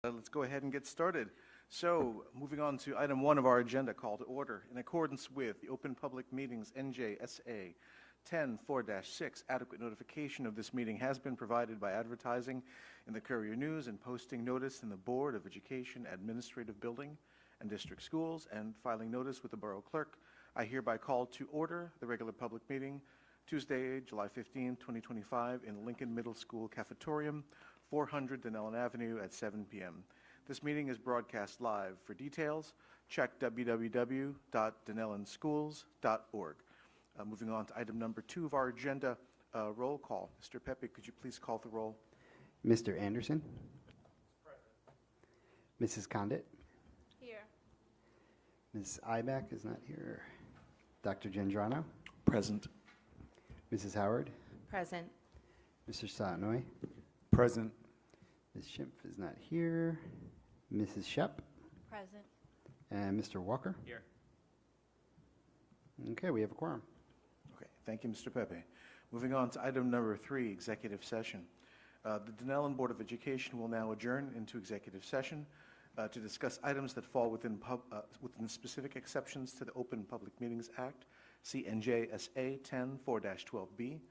Let's go ahead and get started. So, moving on to item one of our agenda, call to order. In accordance with the Open Public Meetings NJSA 10-4-6, adequate notification of this meeting has been provided by advertising in the Courier News and posting notice in the Board of Education Administrative Building and District Schools and filing notice with the Borough Clerk. I hereby call to order the regular public meeting Tuesday, July 15, 2025 in Lincoln Middle School Cafetorium, 400 Dunellen Avenue at 7 p.m. This meeting is broadcast live. For details, check www.dunellenschools.org. Moving on to item number 2 of our agenda, roll call. Mr. Pepe, could you please call the roll? Mr. Anderson? Mrs. Condit? Here. Ms. Ibach is not here. Dr. Gendrano? Present. Mrs. Howard? Present. Mr. Satnoy? Present. Ms. Schimpf is not here. Mrs. Shep? Present. And Mr. Walker? Here. Okay, we have a quorum. Okay, thank you, Mr. Pepe. Moving on to item number 3, executive session. The Dunellen Board of Education will now adjourn into executive session to discuss items that fall within specific exceptions to the Open Public Meetings Act, see NJSA 10-4-12B.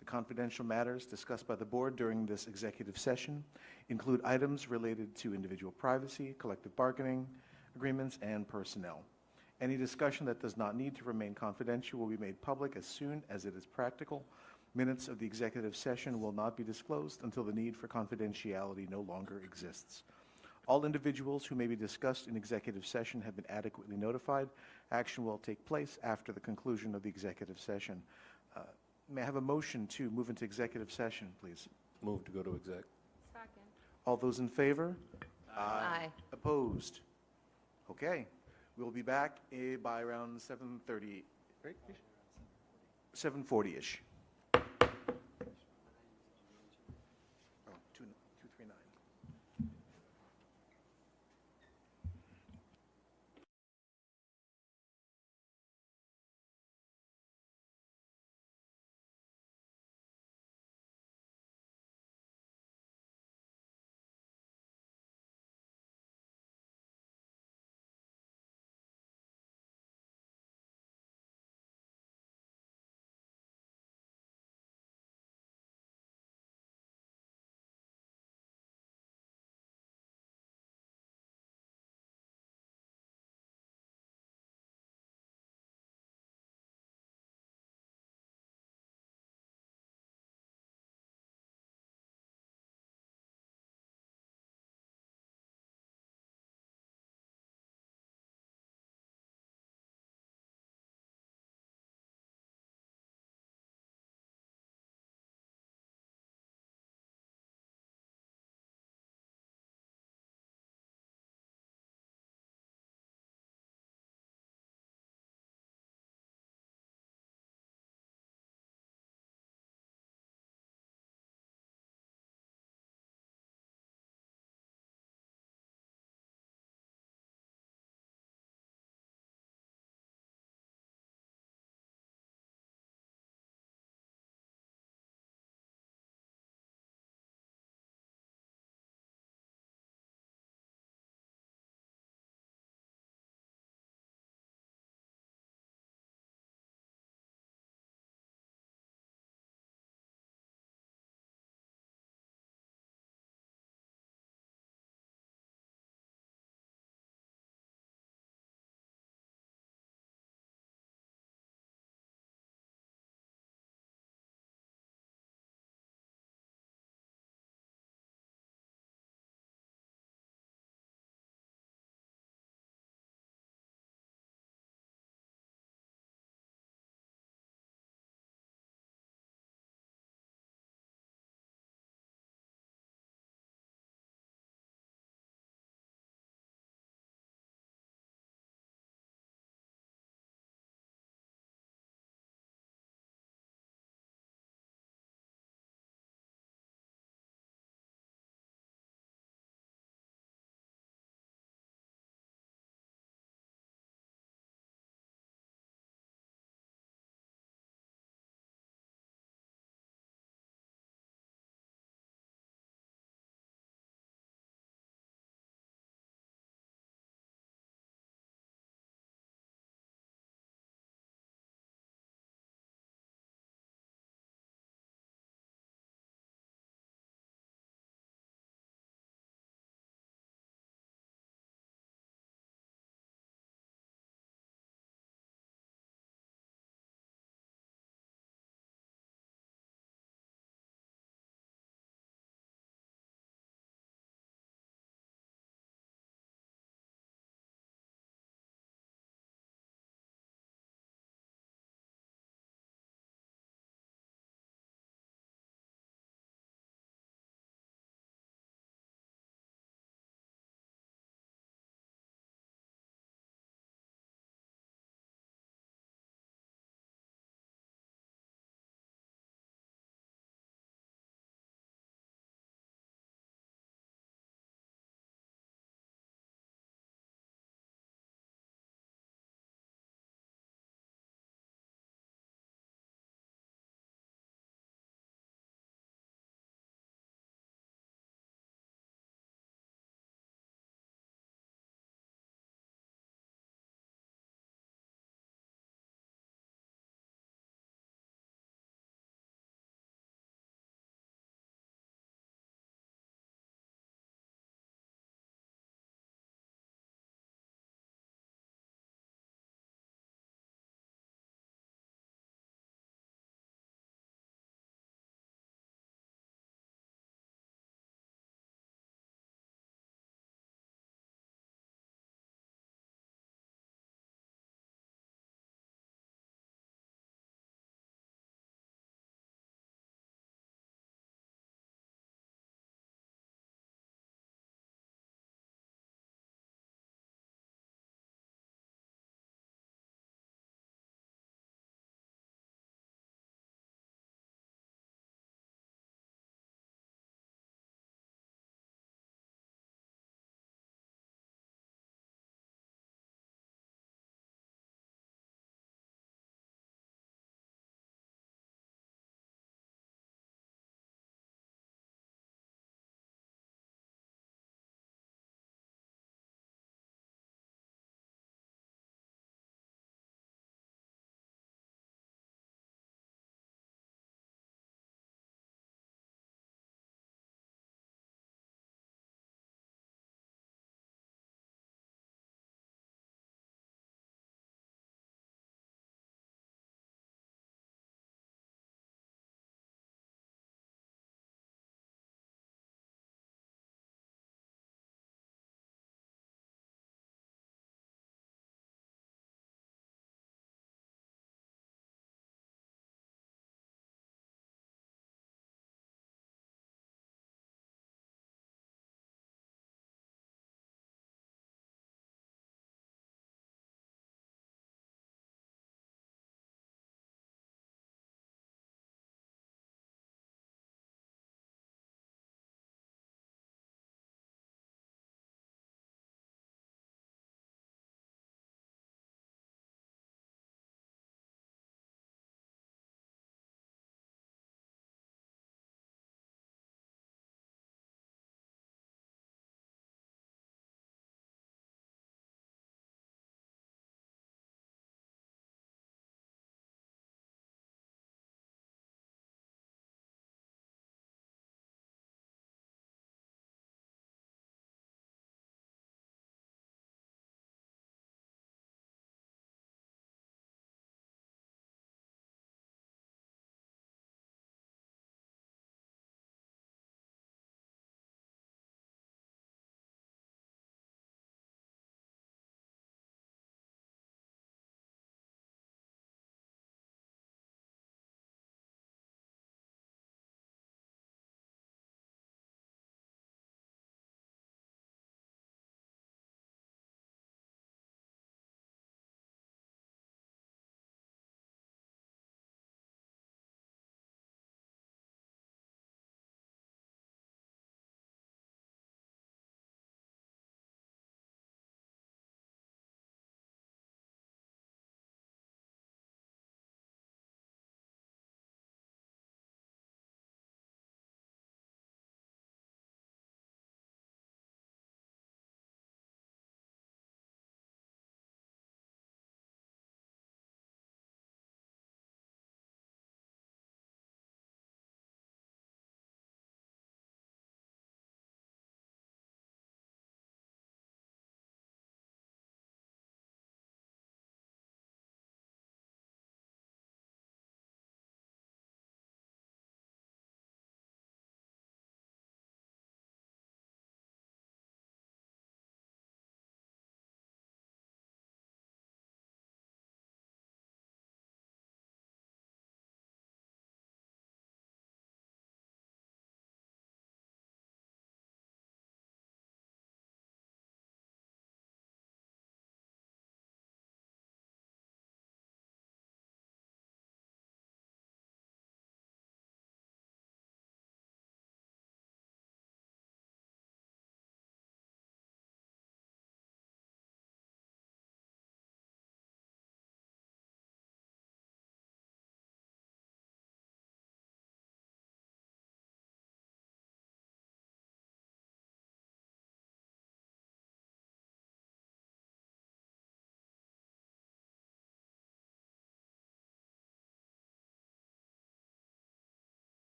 The confidential matters discussed by the board during this executive session include items related to individual privacy, collective bargaining agreements, and personnel. Any discussion that does not need to remain confidential will be made public as soon as it is practical. Minutes of the executive session will not be disclosed until the need for confidentiality no longer exists. All individuals who may be discussed in executive session have been adequately notified. Action will take place after the conclusion of the executive session. May I have a motion to move into executive session, please? Move to go to exec. Second. All those in favor? Aye. Opposed? Okay. We'll be back by around 7:30, right? 7:40-ish.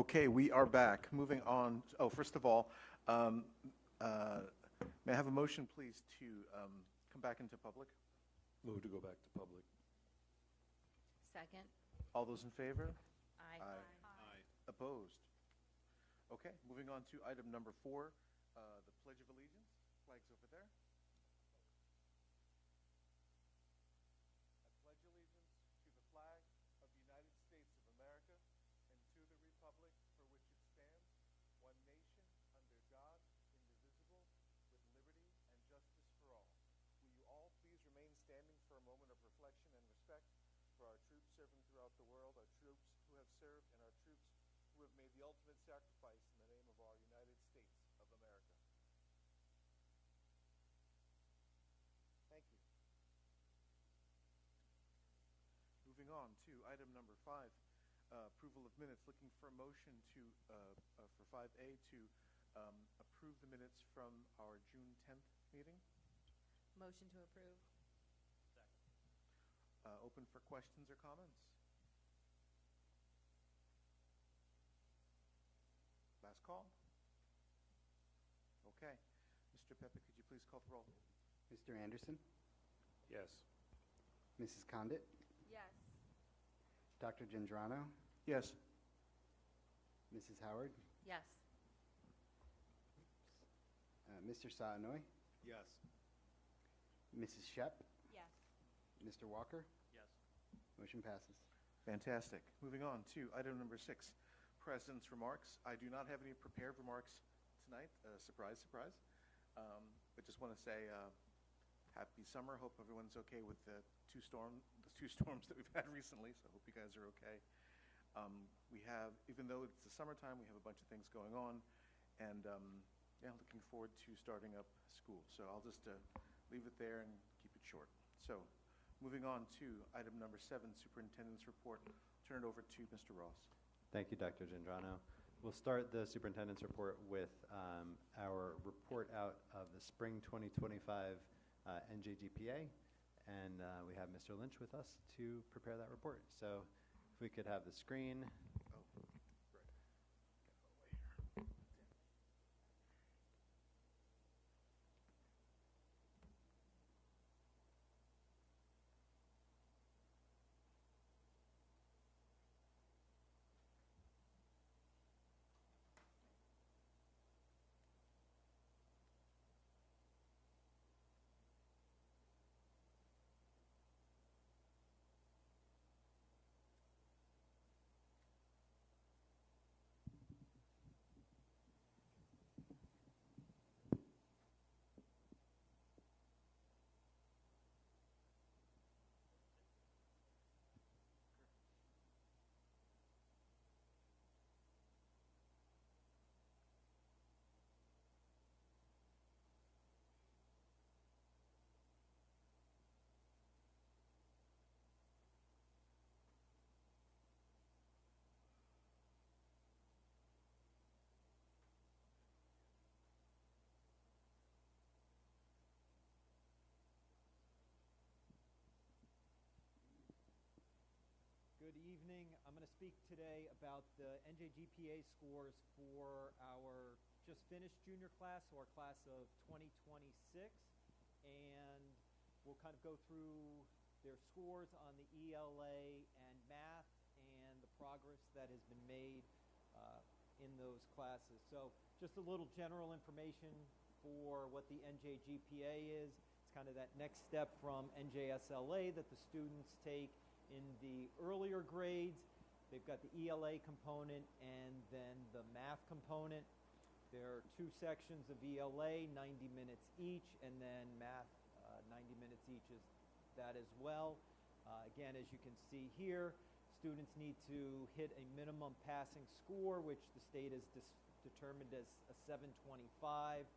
Okay, we are back. Moving on. Oh, first of all, may I have a motion, please, to come back into public? Move to go back to public. Second. All those in favor? Aye. Opposed? Okay, moving on to item number 4, the Pledge of Allegiance. Flags over there. I pledge allegiance to the flag of the United States of America and to the republic for which it stands, one nation, under God, indivisible, with liberty and justice for all. Will you all please remain standing for a moment of reflection and respect for our troops serving throughout the world, our troops who have served, and our troops who have made the ultimate sacrifice in the name of our United States of America. Thank you. Moving on to item number 5, approval of minutes. Looking for a motion to, for 5A to approve the minutes from our June 10th meeting. Motion to approve. Open for questions or comments. Last call. Okay. Mr. Pepe, could you please call the roll? Mr. Anderson, Yes. Mrs. Condit, Yes. Dr. Gendrano, Yes. Mrs. Howard, Yes. Mr. Saanoy, Yes. Mrs. Shep, Yes. Mr. Walker. Yes. Motion passes. Fantastic. Moving on to item number 6, President's remarks. I do not have any prepared remarks tonight. Surprise, surprise. But just want to say happy summer. Hope everyone's okay with the two storms that we've had recently. So I hope you guys are okay. We have, even though it's the summertime, we have a bunch of things going on, and yeah, looking forward to starting up school. So I'll just leave it there and keep it short. So moving on to item number 7, Superintendent's report. Turn it over to Mr. Ross. Thank you, Dr. Gendrano. We'll start the superintendent's report with our report out of the spring 2025 NJGPA, and we have Mr. Lynch with us to prepare that report. So if we could have the screen. Oh, right. Get out of the way here. Good evening. I'm going to speak today about the NJGPA scores for our just finished junior class, so our class of 2026, and we'll kind of go through their scores on the ELA and math and the progress that has been made in those classes. So just a little general information for what the NJGPA is. It's kind of that next step from NJSLA that the students take in the earlier grades. They've got the ELA component and then the math component. There are 2 sections of ELA, 90 minutes each, and then math, 90 minutes each is that as well. Again, as you can see here, students need to hit a minimum passing score, which the state has determined as a 725.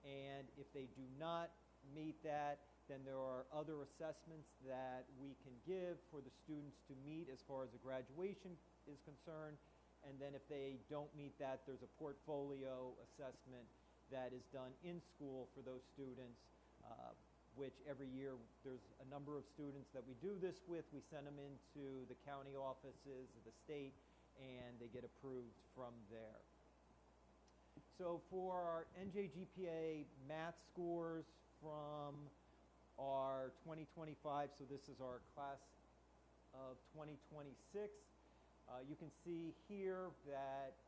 And if they do not meet that, then there are other assessments that we can give for the students to meet as far as the graduation is concerned. And then if they don't meet that, there's a portfolio assessment that is done in school for those students, which every year there's a number of students that we do this with. We send them into the county offices of the state, and they get approved from there. So for our NJGPA math scores from our 2025, so this is our class of 2026, you can see here that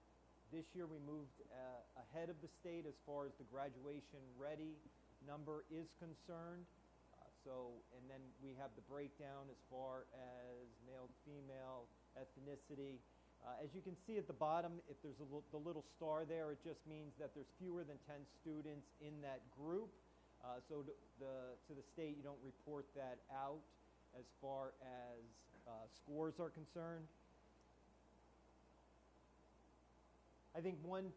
this year we moved ahead of the state as far as the graduation ready number is concerned. And then we have the breakdown as far as male, female, ethnicity. As you can see at the bottom, if there's the little star there, it just means that there's fewer than 10 students in that group. So to the state, you don't report that out as far as scores are concerned. I think one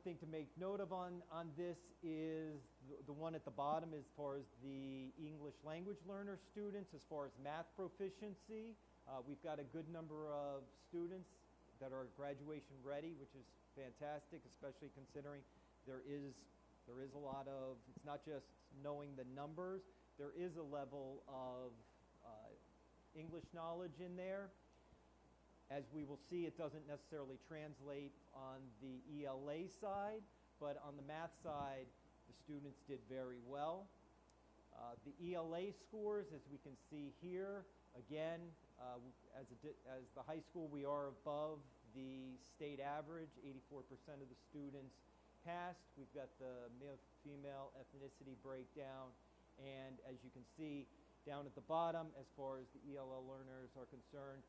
thing to make note of on this is the one at the bottom as far as the English language learner students, as far as math proficiency. We've got a good number of students that are graduation ready, which is fantastic, especially considering there is a lot of, it's not just knowing the numbers, there is a level of English knowledge in there. As we will see, it doesn't necessarily translate on the ELA side, but on the math side, the students did very well. The ELA scores, as we can see here, again, as the high school, we are above the state average. 84% of the students passed. We've got the male-female ethnicity breakdown, and as you can see down at the bottom, as far as the ELL learners are concerned,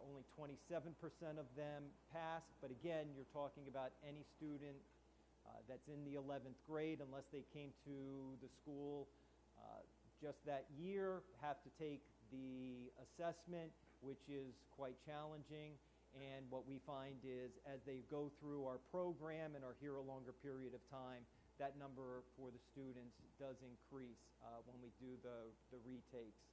only 27% of them passed, but again, you're talking about any student that's in the 11th grade, unless they came to the school just that year, have to take the assessment, which is quite challenging. And what we find is, as they go through our program and are here a longer period of time, that number for the students does increase when we do the retakes.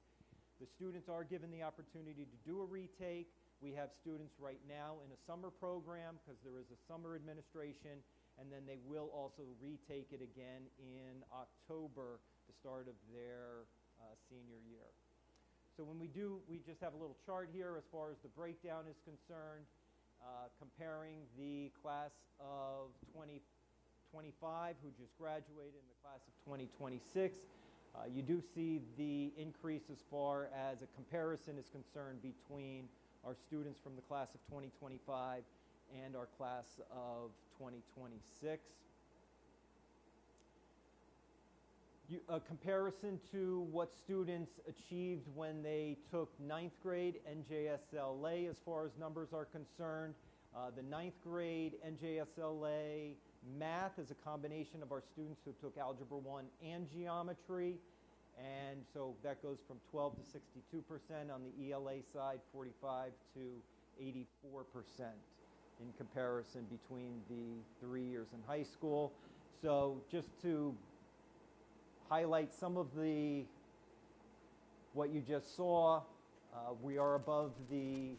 The students are given the opportunity to do a retake. We have students right now in a summer program because there is a summer administration, and then they will also retake it again in October, the start of their senior year. So when we just have a little chart here as far as the breakdown is concerned, comparing the class of 2025 who just graduated and the class of 2026. You do see the increase as far as a comparison is concerned between our students from the class of 2025 and our class of 2026. A comparison to what students achieved when they took 9th grade NJSLA as far as numbers are concerned. The 9th grade NJSLA math is a combination of our students who took Algebra 1 and Geometry, and so that goes from 12 to 62% on the ELA side, 45 to 84% in comparison between the 3 years in high school. So just to highlight some of what you just saw, we are above the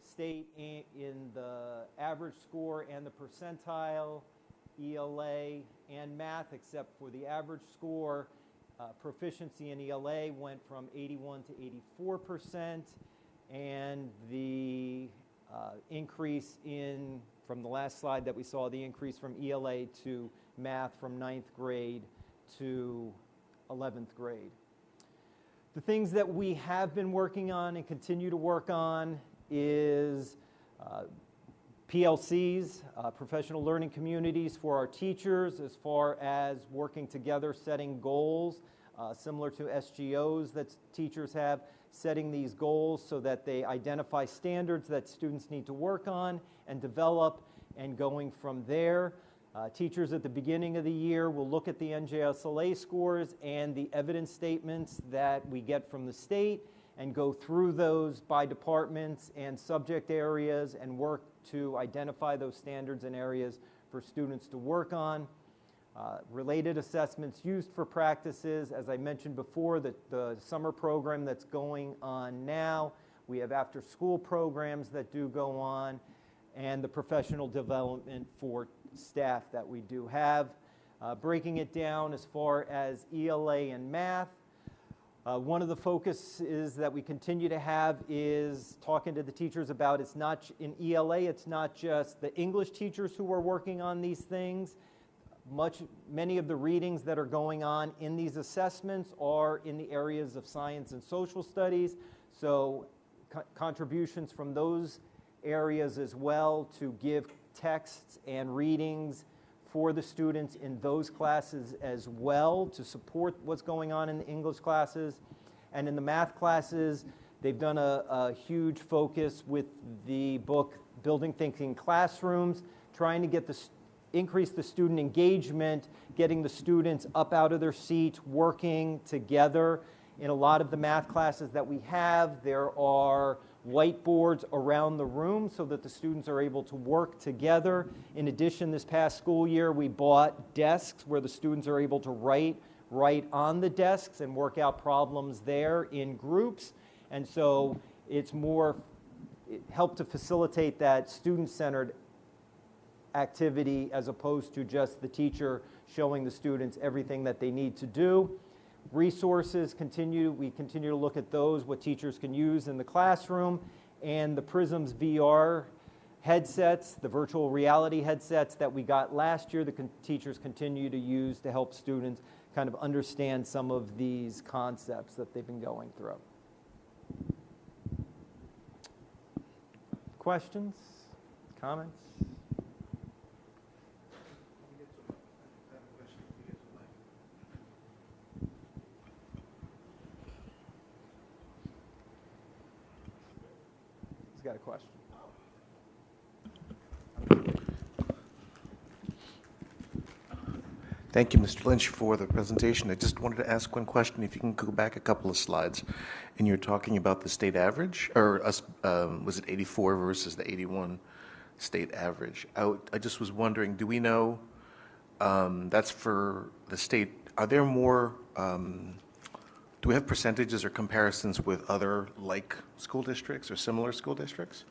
state in the average score and the percentile, ELA and math, except for the average score. Proficiency in ELA went from 81 to 84%, and the increase from the last slide that we saw, the increase from ELA to math from 9th grade to 11th grade. The things that we have been working on and continue to work on is PLCs, professional learning communities for our teachers, as far as working together, setting goals, similar to SGOs that teachers have, setting these goals so that they identify standards that students need to work on and develop, and going from there. Teachers at the beginning of the year will look at the NJSLA scores and the evidence statements that we get from the state and go through those by departments and subject areas and work to identify those standards and areas for students to work on. Related assessments used for practices, as I mentioned before, the summer program that's going on now. We have after-school programs that do go on, and the professional development for staff that we do have. Breaking it down as far as ELA and math, One of the focuses that we continue to have is talking to the teachers about it's not in ELA, it's not just the English teachers who are working on these things. Many of the readings that are going on in these assessments are in the areas of science and social studies, so contributions from those areas as well to give texts and readings for the students in those classes as well to support what's going on in the English classes. And in the math classes, they've done a huge focus with the book Building Thinking Classrooms, trying to increase the student engagement, getting the students up out of their seats, working together. In a lot of the math classes that we have, there are whiteboards around the room so that the students are able to work together. In addition, this past school year, we bought desks where the students are able to write on the desks and work out problems there in groups. And so it helped to facilitate that student-centered activity as opposed to just the teacher showing the students everything that they need to do. Resources we continue to look at those, what teachers can use in the classroom, and the Prisms VR headsets, the virtual reality headsets that we got last year, the teachers continue to use to help students kind of understand some of these concepts that they've been going through. Questions? Comments? He's got a question. Thank you, Mr. Lynch, for the presentation. I just wanted to ask one question. If you can go back a couple of slides, and you're talking about the state average, or was it 84 versus the 81 state average? I just was wondering, do we know, that's for the state, are there more, do we have percentages or comparisons with other like school districts or similar school districts?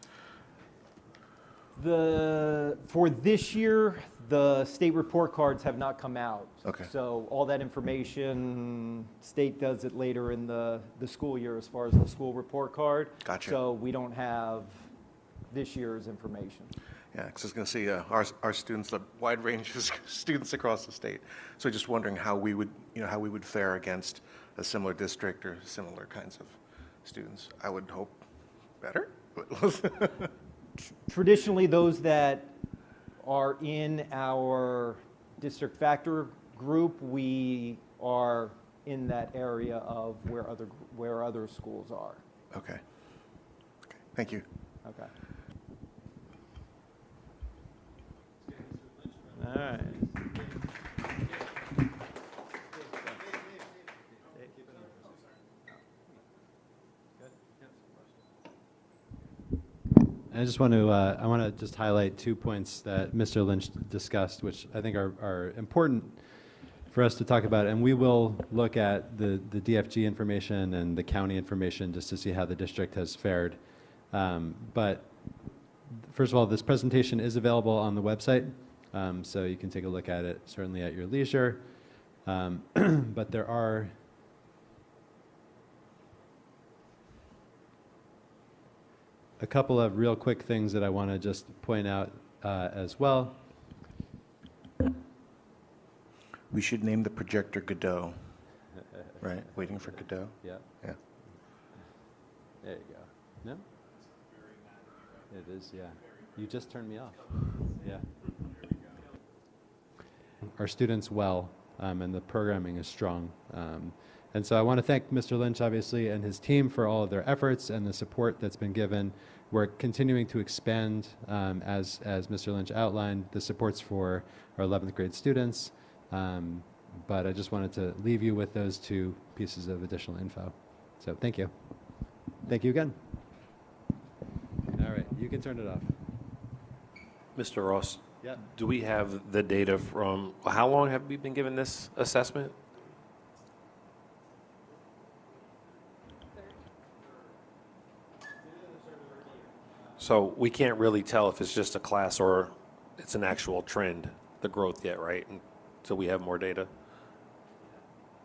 For this year, the state report cards have not come out. Okay. So all that information, state does it later in the school year as far as the school report card. Gotcha. So we don't have this year's information. Yeah, because I was going to say our students, a wide range of students across the state. So just wondering how we would fare against a similar district or similar kinds of students. I would hope better. Traditionally, those that are in our district factor group, we are in that area of where other schools are. Okay. Thank you. Okay. All right. I just want to I want to just highlight 2 points that Mr. Lynch discussed, which I think are important for us to talk about. And we will look at the DFG information and the county information just to see how the district has fared. But first of all, this presentation is available on the website, so you can take a look at it certainly at your leisure. But there are a couple of real quick things that I want to just point out as well. We should name the projector Godot, right? Waiting for Godot. Yeah. Yeah. There you go. No? It is, yeah. You just turned me off. Yeah. Our students well, and the programming is strong. And so I want to thank Mr. Lynch, obviously, and his team for all of their efforts and the support that's been given. We're continuing to expand, as Mr. Lynch outlined, the supports for our 11th grade students. But I just wanted to leave you with those 2 pieces of additional info. So thank you. Thank you again. All right, you can turn it off. Mr. Ross, Yeah. do we have the data from, how long have we been given this assessment? So we can't really tell if it's just a class or it's an actual trend, the growth yet, right? Until we have more data.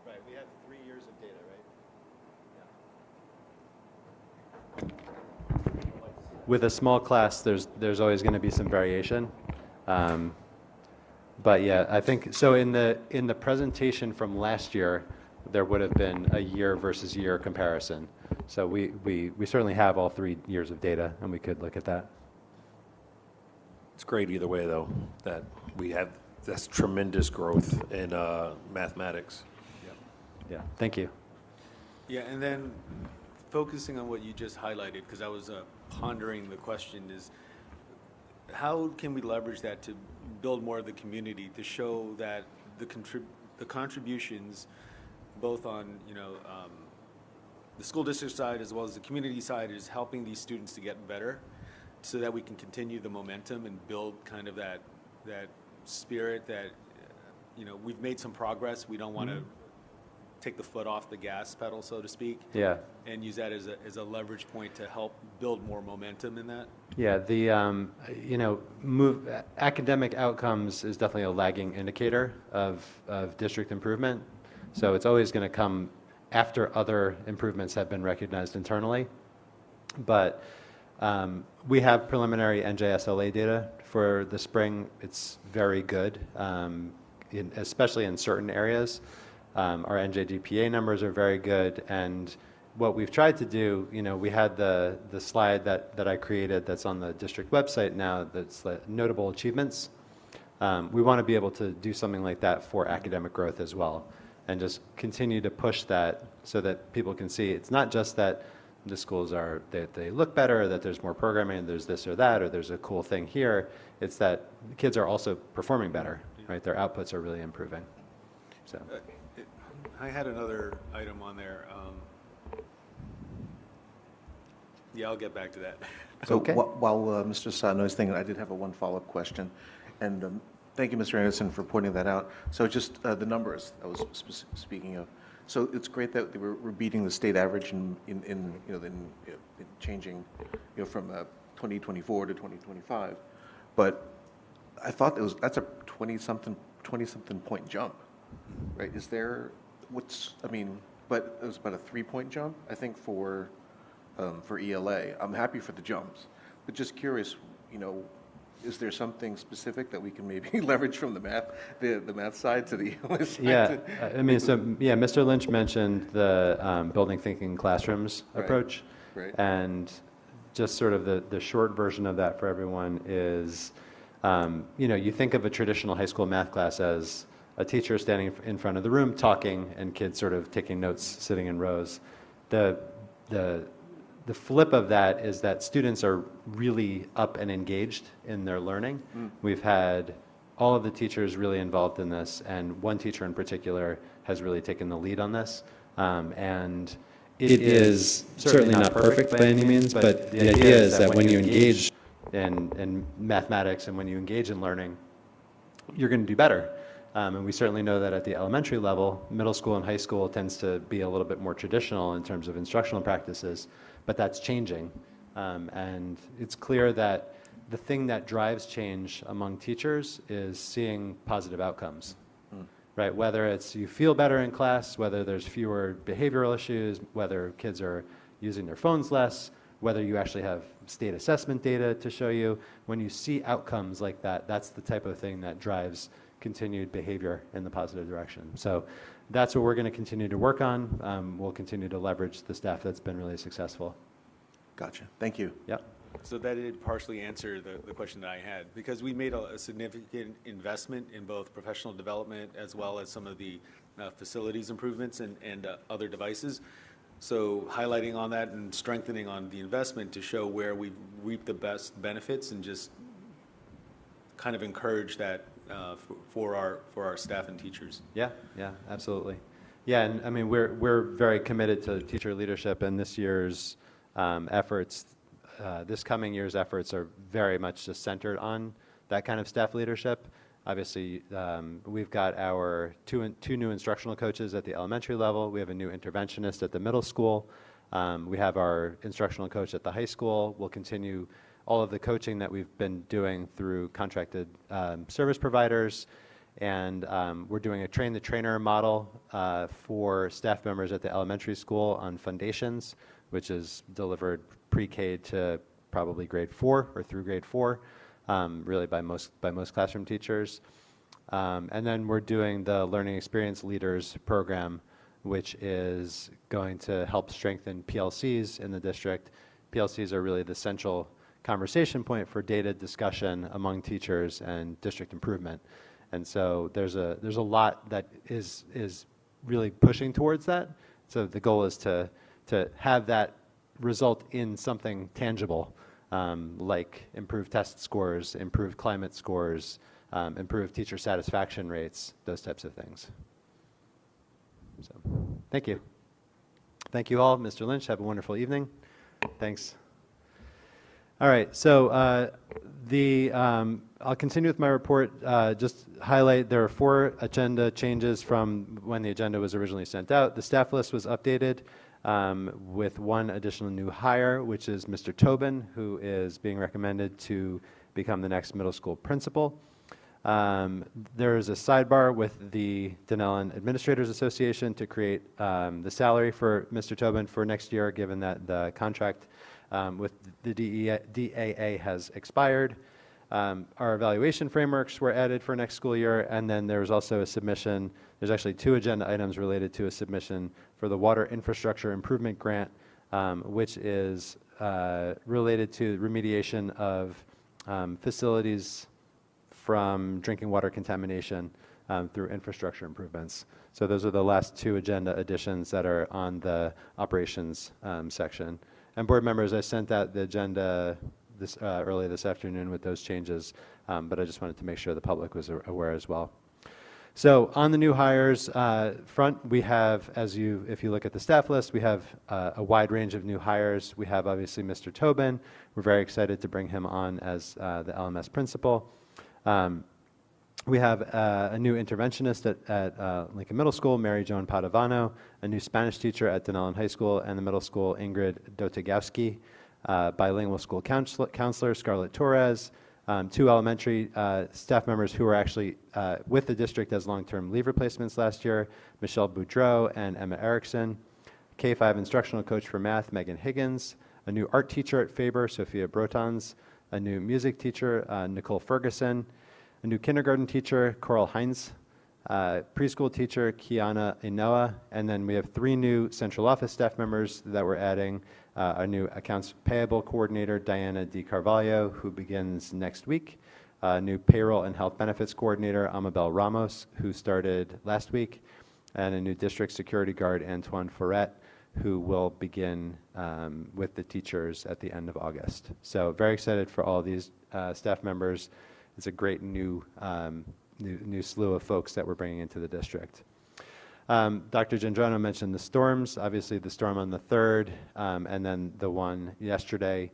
Right, we have 3 years of data, right? With a small class, there's always going to be some variation. But yeah, I think, so in the presentation from last year, there would have been a year versus year comparison. So we certainly have all 3 years of data, and we could look at that. It's great either way, though, that we have this tremendous growth in mathematics. Yeah, thank you. Yeah, and then focusing on what you just highlighted, because I was pondering the question, is how can we leverage that to build more of the community, to show that the contributions, both on the school district side as well as the community side, is helping these students to get better, so that we can continue the momentum and build kind of that spirit that we've made some progress. We don't want to take the foot off the gas pedal, so to speak. Yeah. And use that as a leverage point to help build more momentum in that. Yeah, the academic outcomes is definitely a lagging indicator of district improvement. So it's always going to come after other improvements have been recognized internally. But we have preliminary NJSLA data for the spring. It's very good, especially in certain areas. Our NJGPA numbers are very good, and what we've tried to do, we had the slide that I created that's on the district website now, that's the notable achievements. We want to be able to do something like that for academic growth as well, and just continue to push that so that people can see it's not just that the schools they look better, that there's more programming, there's this or that, or there's a cool thing here. It's that the kids are also performing better, right? Their outputs are really improving. So. I had another item on there. Yeah, I'll get back to that. So Okay. while Mr. Sano is thinking, I did have one follow-up question. And thank you, Mr. Anderson, for pointing that out. So just the numbers I was speaking of. So it's great that we're beating the state average in changing from 2024 to 2025. But I thought that's a 20-something point jump, right? Is there but it was about a 3-point jump, I think, for ELA. I'm happy for the jumps, but just curious, is there something specific that we can maybe leverage from the math side to the ELA side? Yeah, Mr. Lynch mentioned the building thinking classrooms approach. Right. And just sort of the short version of that for everyone is, you think of a traditional high school math class as a teacher standing in front of the room talking and kids sort of taking notes sitting in rows. The flip of that is that students are really up and engaged in their learning. We've had all of the teachers really involved in this, and one teacher in particular has really taken the lead on this. And it is certainly not perfect by any means, but the idea is that when you engage in mathematics and when you engage in learning, you're going to do better. And we certainly know that at the elementary level, middle school and high school tends to be a little bit more traditional in terms of instructional practices, but that's changing. And it's clear that the thing that drives change among teachers is seeing positive outcomes, right? Whether it's you feel better in class, whether there's fewer behavioral issues, whether kids are using their phones less, whether you actually have state assessment data to show you. When you see outcomes like that, that's the type of thing that drives continued behavior in the positive direction. So that's what we're going to continue to work on. We'll continue to leverage the staff that's been really successful. Gotcha. Thank you. Yep. So that did partially answer the question that I had, because we made a significant investment in both professional development as well as some of the facilities improvements and other devices. So highlighting on that and strengthening on the investment to show where we've reaped the best benefits, and just kind of encourage that for our staff and teachers. Yeah, absolutely. Yeah, and I mean, we're very committed to teacher leadership, and this year's efforts, this coming year's efforts are very much just centered on that kind of staff leadership. Obviously, we've got our two new instructional coaches at the elementary level. We have a new interventionist at the middle school. We have our instructional coach at the high school. We'll continue all of the coaching that we've been doing through contracted service providers. And we're doing a train-the-trainer model for staff members at the elementary school on foundations, which is delivered pre-K to probably grade 4 or through grade 4, really by most classroom teachers. And then we're doing the Learning Experience Leaders program, which is going to help strengthen PLCs in the district. PLCs are really the central conversation point for data discussion among teachers and district improvement. And so there's a lot that is really pushing towards that. So the goal is to have that result in something tangible, like improved test scores, improved climate scores, improved teacher satisfaction rates, those types of things. So, thank you. Thank you all. Mr. Lynch, have a wonderful evening. Thanks. All right, so I'll continue with my report. Just highlight there are 4 agenda changes from when the agenda was originally sent out. The staff list was updated with 1 additional new hire, which is Mr. Tobin, who is being recommended to become the next middle school principal. There is a sidebar with the Dunellen Administrators Association to create the salary for Mr. Tobin for next year, given that the contract with the DAA has expired. Our evaluation frameworks were added for next school year, and then there's also a submission. There's actually 2 agenda items related to a submission for the Water Infrastructure Improvement Grant, which is related to remediation of facilities from drinking water contamination through infrastructure improvements. So those are the last 2 agenda additions that are on the operations section. And board members, I sent out the agenda early this afternoon with those changes, but I just wanted to make sure the public was aware as well. So on the new hires front, we have, if you look at the staff list, we have a wide range of new hires. We have obviously Mr. Tobin. We're very excited to bring him on as the LMS principal. We have a new interventionist at Lincoln Middle School, Mary Joan Padovano, a new Spanish teacher at Dunellen High School and the middle school, Ingrid Dotegowski, bilingual school counselor, Scarlett Torres, 2 elementary staff members who were actually with the district as long-term leave replacements last year, Michelle Boudreau and Emma Erickson, K-5 instructional coach for math, Megan Higgins, a new art teacher at Faber, Sophia Brotons, a new music teacher, Nicole Ferguson, a new kindergarten teacher, Coral Hines, preschool teacher, Kiana Inoa, and then we have 3 new central office staff members that we're adding, a new accounts payable coordinator, Diana Di Carvalho, who begins next week, a new payroll and health benefits coordinator, Amabel Ramos, who started last week, and a new district security guard, Antoine Ferret, who will begin with the teachers at the end of August. So very excited for all these staff members. It's a great new slew of folks that we're bringing into the district. Dr. Gendrano mentioned the storms, obviously the storm on the 3rd, and then the one yesterday,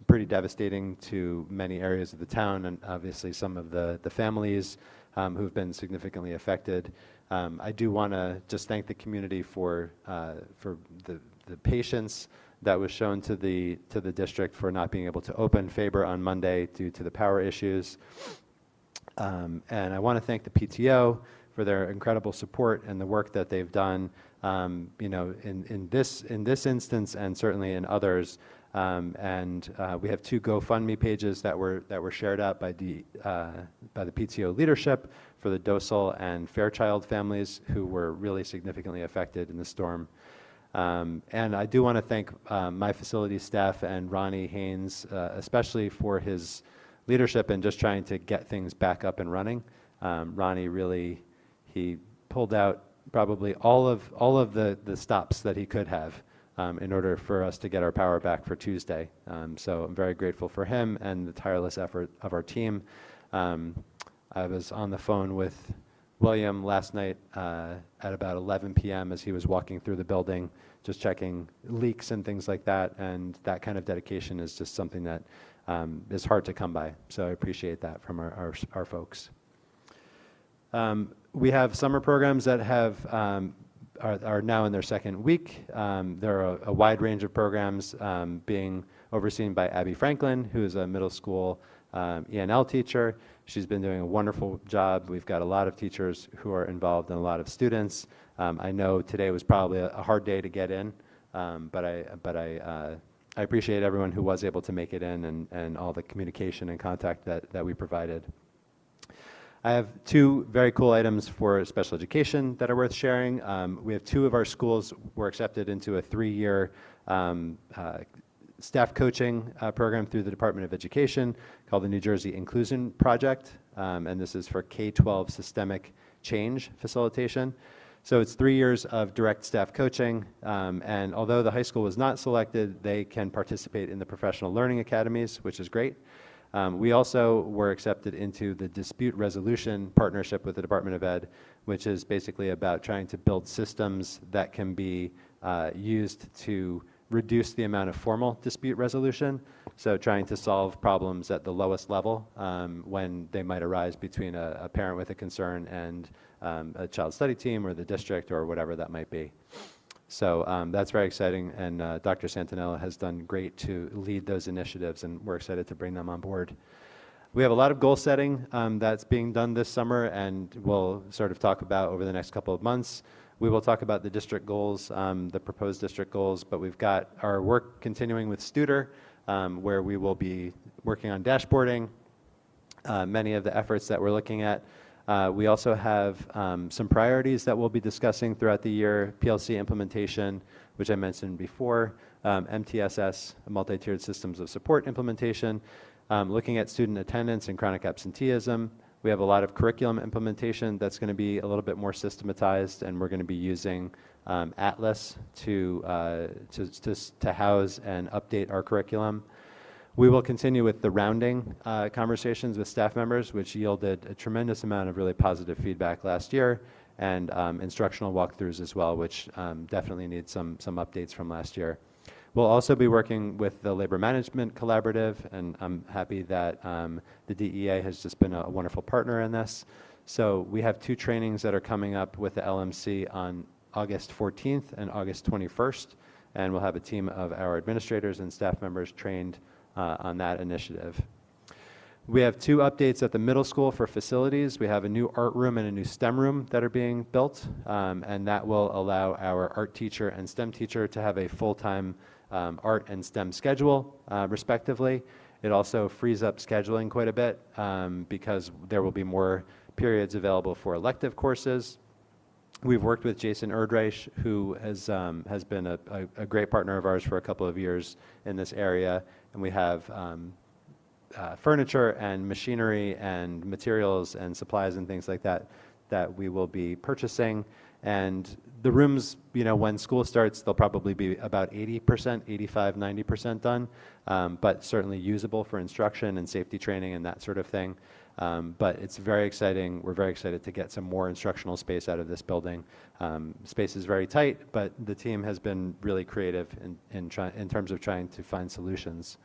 pretty devastating to many areas of the town, and obviously some of the families who've been significantly affected. I do want to just thank the community for the patience that was shown to the district for not being able to open Faber on Monday due to the power issues. And I want to thank the PTO for their incredible support and the work that they've done, in this instance and certainly in others. And we have 2 GoFundMe pages that were shared out by the PTO leadership for the Docel and Fairchild families who were really significantly affected in the storm. And I do want to thank my facility staff and Ronnie Haynes, especially for his leadership in just trying to get things back up and running. Ronnie really, he pulled out probably all of the stops that he could have in order for us to get our power back for Tuesday. So I'm very grateful for him and the tireless effort of our team. I was on the phone with William last night at about 11 p.m. as he was walking through the building, just checking leaks and things like that. And that kind of dedication is just something that is hard to come by. So I appreciate that from our folks. We have summer programs that are now in their 2nd week. There are a wide range of programs being overseen by Abby Franklin, who is a middle school ENL teacher. She's been doing a wonderful job. We've got a lot of teachers who are involved and a lot of students. I know today was probably a hard day to get in, but I appreciate everyone who was able to make it in and all the communication and contact that we provided. I have two very cool items for special education that are worth sharing. We have two of our schools were accepted into a 3-year staff coaching program through the Department of Education called the New Jersey Inclusion Project, and this is for K-12 systemic change facilitation. So it's 3 years of direct staff coaching, and although the high school was not selected, they can participate in the professional learning academies, which is great. We also were accepted into the dispute resolution partnership with the Department of Ed, which is basically about trying to build systems that can be used to reduce the amount of formal dispute resolution. So trying to solve problems at the lowest level when they might arise between a parent with a concern and a child study team or the district or whatever that might be. So that's very exciting, and Dr. Santinella has done great to lead those initiatives, and we're excited to bring them on board. We have a lot of goal setting that's being done this summer, and we'll sort of talk about over the next couple of months. We will talk about the district goals, the proposed district goals, but we've got our work continuing with Studer, where we will be working on dashboarding, many of the efforts that we're looking at. We also have some priorities that we'll be discussing throughout the year: PLC implementation, which I mentioned before, MTSS, multi-tiered systems of support implementation, looking at student attendance and chronic absenteeism. We have a lot of curriculum implementation that's going to be a little bit more systematized, and we're going to be using Atlas to house and update our curriculum. We will continue with the rounding conversations with staff members, which yielded a tremendous amount of really positive feedback last year, and instructional walkthroughs as well, which definitely need some updates from last year. We'll also be working with the Labor Management Collaborative, and I'm happy that the DEA has just been a wonderful partner in this. So we have 2 trainings that are coming up with the LMC on August 14th and August 21st, and we'll have a team of our administrators and staff members trained on that initiative. We have 2 updates at the middle school for facilities. We have a new art room and a new STEM room that are being built, and that will allow our art teacher and STEM teacher to have a full-time art and STEM schedule, respectively. It also frees up scheduling quite a bit because there will be more periods available for elective courses. We've worked with Jason Erdreich, who has been a great partner of ours for a couple of years in this area, and we have furniture and machinery and materials and supplies and things like that that we will be purchasing. And the rooms, when school starts, they'll probably be about 80%, 85, 90% done, but certainly usable for instruction and safety training and that sort of thing. But it's very exciting. We're very excited to get some more instructional space out of this building. Space is very tight, but the team has been really creative in terms of trying to find solutions.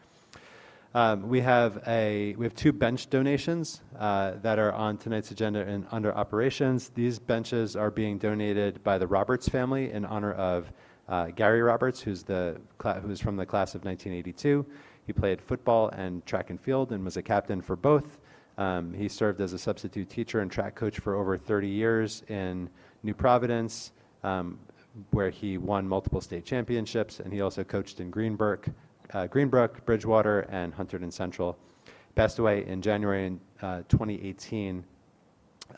We have 2 bench donations that are on tonight's agenda and under operations. These benches are being donated by the Roberts family in honor of Gary Roberts, who's from the class of 1982. He played football and track and field and was a captain for both. He served as a substitute teacher and track coach for over 30 years in New Providence, where he won multiple state championships, and he also coached in Greenbrook, Bridgewater, and Hunterdon Central. Passed away in January in 2018,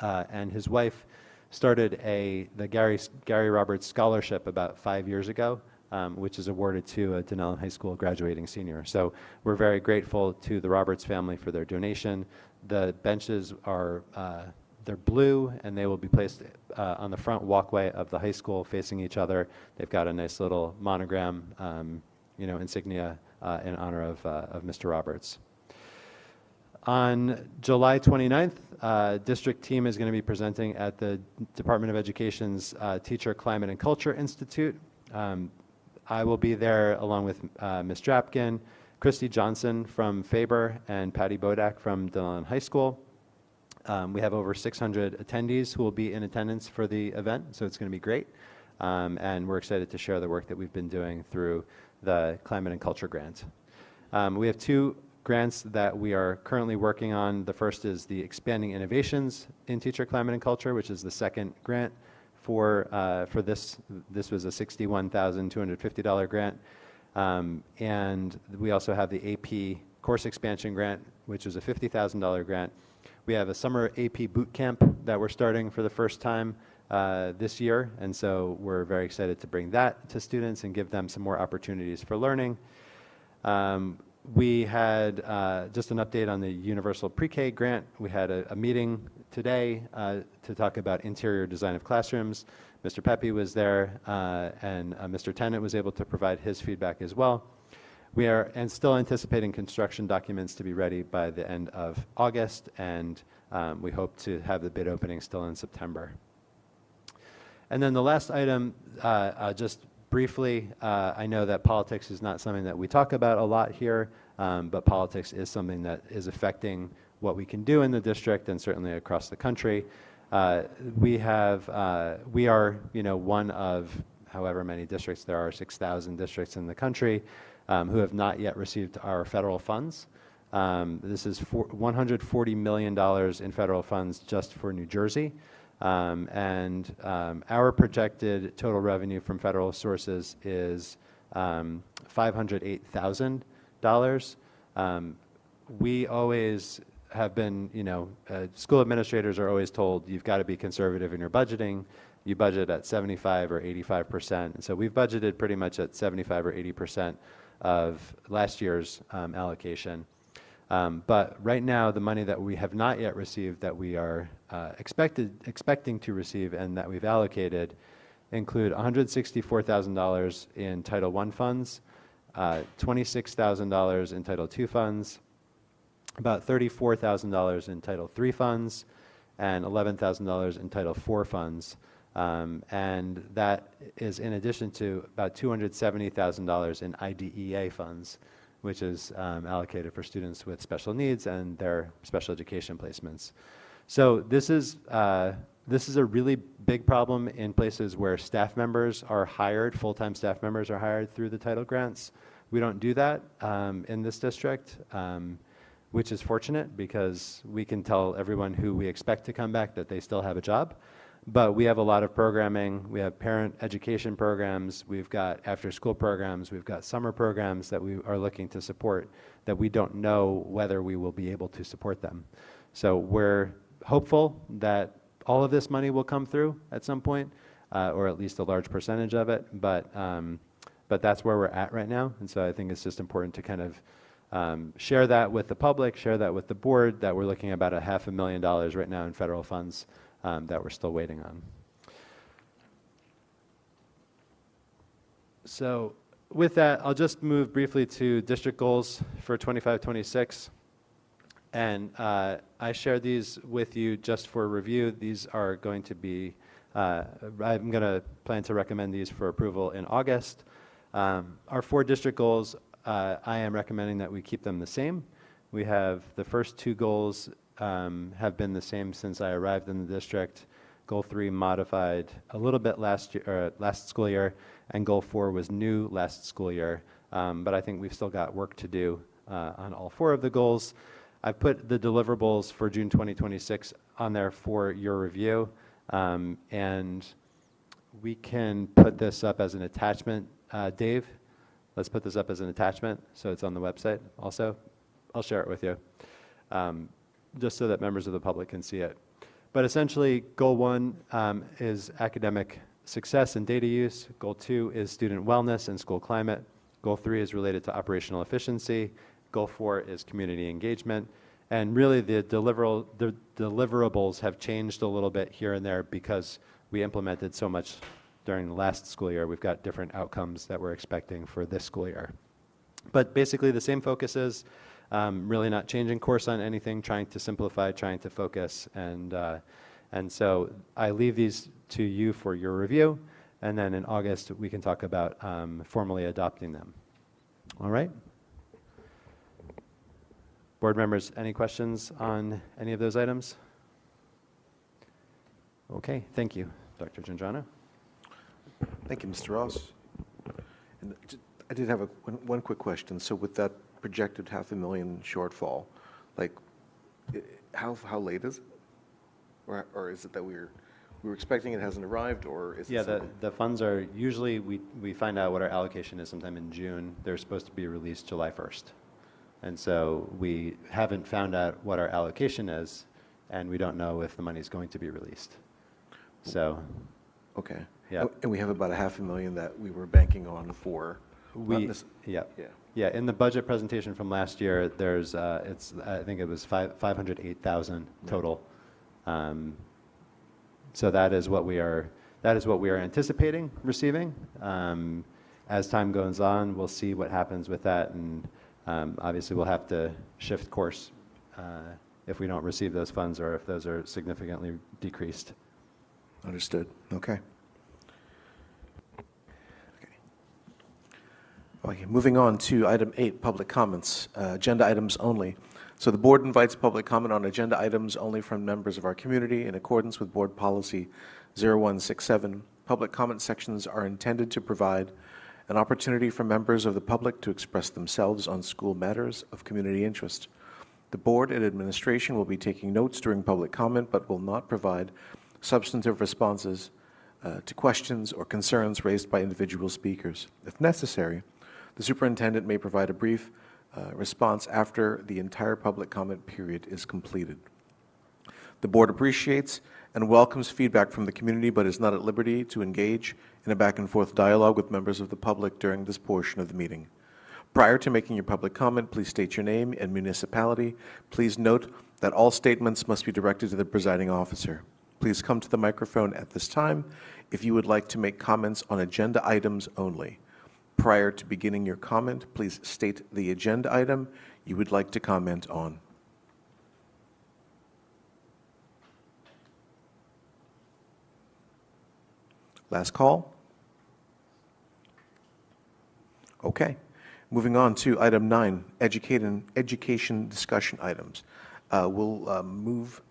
and his wife started the Gary Roberts Scholarship about 5 years ago, which is awarded to a Dunellen High School graduating senior. So we're very grateful to the Roberts family for their donation. The benches are they're blue, and they will be placed on the front walkway of the high school facing each other. They've got a nice little monogram, insignia in honor of Mr. Roberts. On July 29th, district team is going to be presenting at the Department of Education's Teacher Climate and Culture Institute. I will be there along with Ms. Drapkin, Christy Johnson from Faber, and Patty Bodak from Dunellen High School. We have over 600 attendees who will be in attendance for the event, so it's going to be great. And we're excited to share the work that we've been doing through the Climate and Culture Grant. We have 2 grants that we are currently working on. The first is the Expanding Innovations in Teacher Climate and Culture, which is the second grant for this. This was a $61,250 grant. And we also have the AP Course Expansion Grant, which is a $50,000 grant. We have a summer AP boot camp that we're starting for the first time this year, and so we're very excited to bring that to students and give them some more opportunities for learning. We had just an update on the Universal Pre-K grant. We had a meeting today to talk about interior design of classrooms. Mr. Pepe was there, and Mr. Tennant was able to provide his feedback as well. We are still anticipating construction documents to be ready by the end of August, and we hope to have the bid opening still in September. And then the last item, just briefly, I know that politics is not something that we talk about a lot here, but politics is something that is affecting what we can do in the district and certainly across the country. We are, one of however many districts. There are 6,000 districts in the country who have not yet received our federal funds. This is $140 million in federal funds just for New Jersey. And our projected total revenue from federal sources is $508,000. We always have been, school administrators are always told you've got to be conservative in your budgeting. You budget at 75 or 85%. And so we've budgeted pretty much at 75 or 80% of last year's allocation. But right now, the money that we have not yet received that we are expecting to receive and that we've allocated include $164,000 in Title I funds, $26,000 in Title II funds, about $34,000 in Title III funds, and $11,000 in Title IV funds. And that is in addition to about $270,000 in IDEA funds, which is allocated for students with special needs and their special education placements. So this is a really big problem in places where staff members are hired, full-time staff members are hired through the title grants. We don't do that in this district, which is fortunate because we can tell everyone who we expect to come back that they still have a job. But we have a lot of programming. We have parent education programs. We've got after-school programs. We've got summer programs that we are looking to support that we don't know whether we will be able to support them. So we're hopeful that all of this money will come through at some point, or at least a large percentage of it. But that's where we're at right now. And so I think it's just important to kind of share that with the public, share that with the board, that we're looking at about $500,000 right now in federal funds that we're still waiting on. So with that, I'll just move briefly to district goals for 25-26. And I share these with you just for review. These are going to be, I'm going to plan to recommend these for approval in August. Our 4 district goals, I am recommending that we keep them the same. We have the first 2 goals have been the same since I arrived in the district. Goal 3 modified a little bit last school year, and Goal 4 was new last school year. But I think we've still got work to do on all 4 of the goals. I've put the deliverables for June 2026 on there for your review, and we can put this up as an attachment. Dave, let's put this up as an attachment so it's on the website also. I'll share it with you. Just so that members of the public can see it. But essentially, Goal 1 is academic success and data use. Goal 2 is student wellness and school climate. Goal 3 is related to operational efficiency. Goal 4 is community engagement. And really, the deliverables have changed a little bit here and there because we implemented so much during the last school year. We've got different outcomes that we're expecting for this school year. But basically, the same focuses. Really not changing course on anything, trying to simplify, trying to focus, and so I leave these to you for your review, and then in August we can talk about formally adopting them. All right? Board members, any questions on any of those items? Okay, thank you. Dr. Gindrano? Thank you, Mr. Ross. And I did have one quick question. So with that projected $500,000 shortfall, like, how late is it? Or is it that we were expecting it hasn't arrived, or is it Yeah, something? the funds are, usually we find out what our allocation is sometime in June. They're supposed to be released July 1st. And so we haven't found out what our allocation is, and we don't know if the money is going to be released. So, Okay. Yeah. And we have about $500,000 that we were banking on for. yeah. Yeah. Yeah, in the budget presentation from last year, there's, I think it was 508,000 total. So that is what we are anticipating receiving. As time goes on, we'll see what happens with that, and obviously we'll have to shift course if we don't receive those funds or if those are significantly decreased. Understood. Okay. Okay, moving on to item 8, public comments, agenda items only. So the board invites public comment on agenda items only from members of our community in accordance with Board Policy 0167. Public comment sections are intended to provide an opportunity for members of the public to express themselves on school matters of community interest. The board and administration will be taking notes during public comment, but will not provide substantive responses to questions or concerns raised by individual speakers. If necessary, the superintendent may provide a brief response after the entire public comment period is completed. The board appreciates and welcomes feedback from the community, but is not at liberty to engage in a back-and-forth dialogue with members of the public during this portion of the meeting. Prior to making your public comment, please state your name and municipality. Please note that all statements must be directed to the presiding officer. Please come to the microphone at this time if you would like to make comments on agenda items only. Prior to beginning your comment, please state the agenda item you would like to comment on. Last call? Okay. Moving on to item 9, education discussion items. We'll move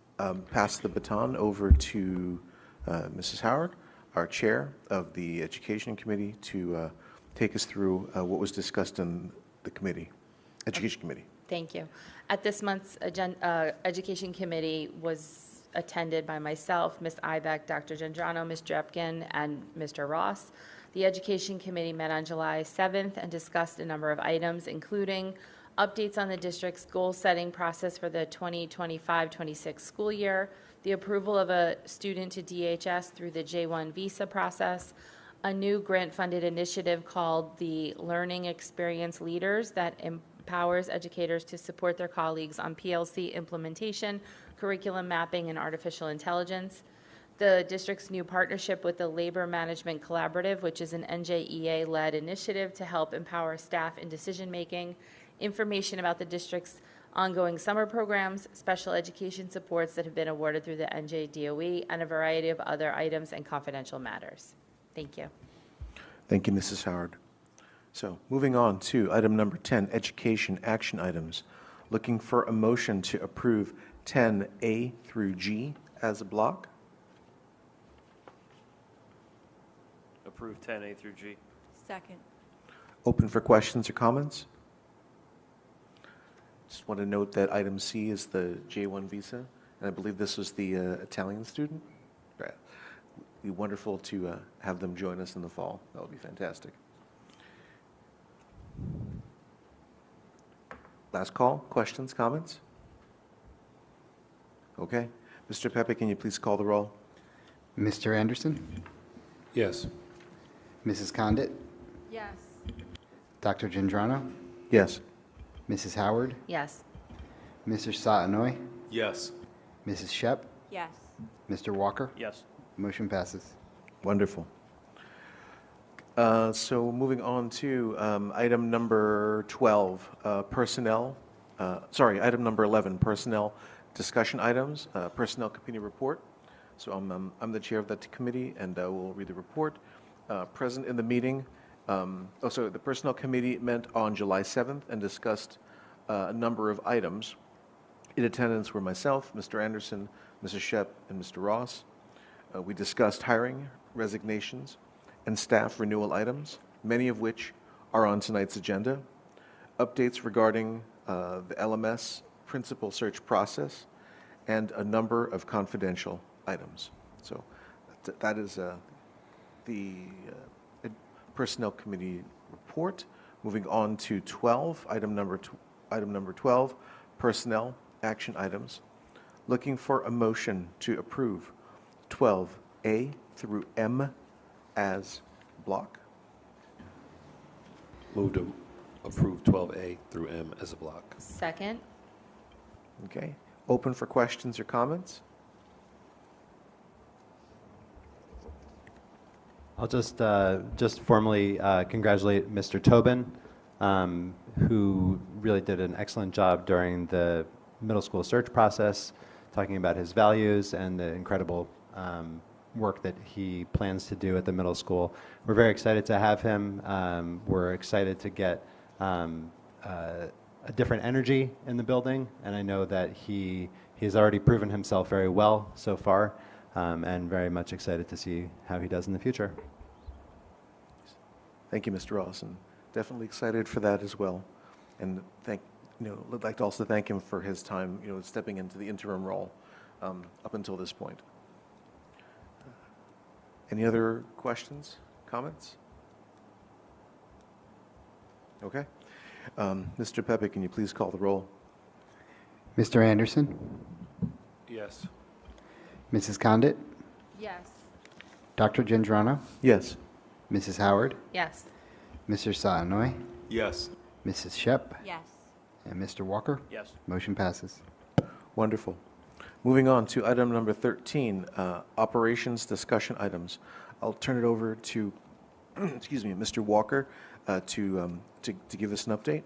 pass the baton over to Mrs. Howard, our chair of the Education Committee, to take us through what was discussed in the committee, Education Committee. Thank you. At this month's Education Committee was attended by myself, Ms. Ibeck, Dr. Gendrano, Ms. Drepkin, and Mr. Ross. The Education Committee met on July 7th and discussed a number of items, including updates on the district's goal-setting process for the 2025-26 school year, the approval of a student to DHS through the J-1 visa process, a new grant-funded initiative called the Learning Experience Leaders that empowers educators to support their colleagues on PLC implementation, curriculum mapping, and artificial intelligence. The district's new partnership with the Labor Management Collaborative, which is an NJEA-led initiative to help empower staff in decision-making, information about the district's ongoing summer programs, special education supports that have been awarded through the NJDOE, and a variety of other items and confidential matters. Thank you. Thank you, Mrs. Howard. So moving on to item number 10, education action items. Looking for a motion to approve 10A through G as a block. Approve 10A through G. Second. Open for questions or comments? Just want to note that item C is the J-1 visa, and I believe this was the Italian student. Right. It'd be wonderful to have them join us in the fall. That would be fantastic. Last call, questions, comments? Okay. Mr. Pepe, can you please call the roll? Mr. Anderson, Yes. Mrs. Condit, Yes. Dr. Gendrano, Yes. Mrs. Howard, Yes. Mr. Satinoy, Yes. Mrs. Shep, Yes. Mr. Walker. Yes. Motion passes. Wonderful. So moving on to item number 12, personnel. Item number 11, personnel discussion items, personnel committee report. So I'm the chair of that committee, and we'll read the report. Present in the meeting, the personnel committee met on July 7th and discussed a number of items. In attendance were myself, Mr. Anderson, Mrs. Shep, and Mr. Ross. We discussed hiring, resignations, and staff renewal items, many of which are on tonight's agenda. updates regarding the LMS principal search process, and a number of confidential items. So that is the Personnel Committee report. Moving on to 12, item number 12, personnel action items. Looking for a motion to approve 12A through M as block. Move to approve 12A through M as a block. Second. Okay. Open for questions or comments? I'll just formally congratulate Mr. Tobin, who really did an excellent job during the middle school search process, talking about his values and the incredible work that he plans to do at the middle school. We're very excited to have him. We're excited to get a different energy in the building, and I know that he has already proven himself very well so far, and very much excited to see how he does in the future. Thank you, Mr. Ross, and definitely excited for that as well. And I'd like to also thank him for his time, stepping into the interim role up until this point. Any other questions, comments? Okay. Mr. Pepe, can you please call the roll? Mr. Anderson, Yes. Mrs. Condit, Yes. Dr. Gendrano, Yes. Mrs. Howard, Yes. Mr. Satinoy, Yes. Mrs. Shep, Yes. and Mr. Walker. Yes. Motion passes. Wonderful. Moving on to item number 13, operations discussion items. I'll turn it over to, excuse me, Mr. Walker to give us an update.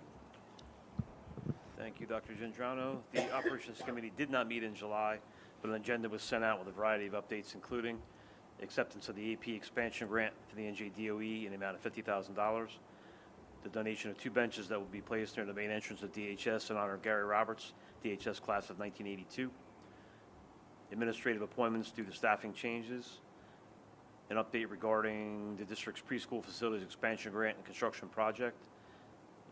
Thank you, Dr. Gendrano. The Operations Committee did not meet in July, but an agenda was sent out with a variety of updates, including acceptance of the AP expansion grant for the NJDOE in the amount of $50,000, the donation of 2 benches that will be placed near the main entrance of DHS in honor of Gary Roberts, DHS class of 1982, administrative appointments due to staffing changes, an update regarding the district's preschool facilities expansion grant and construction project,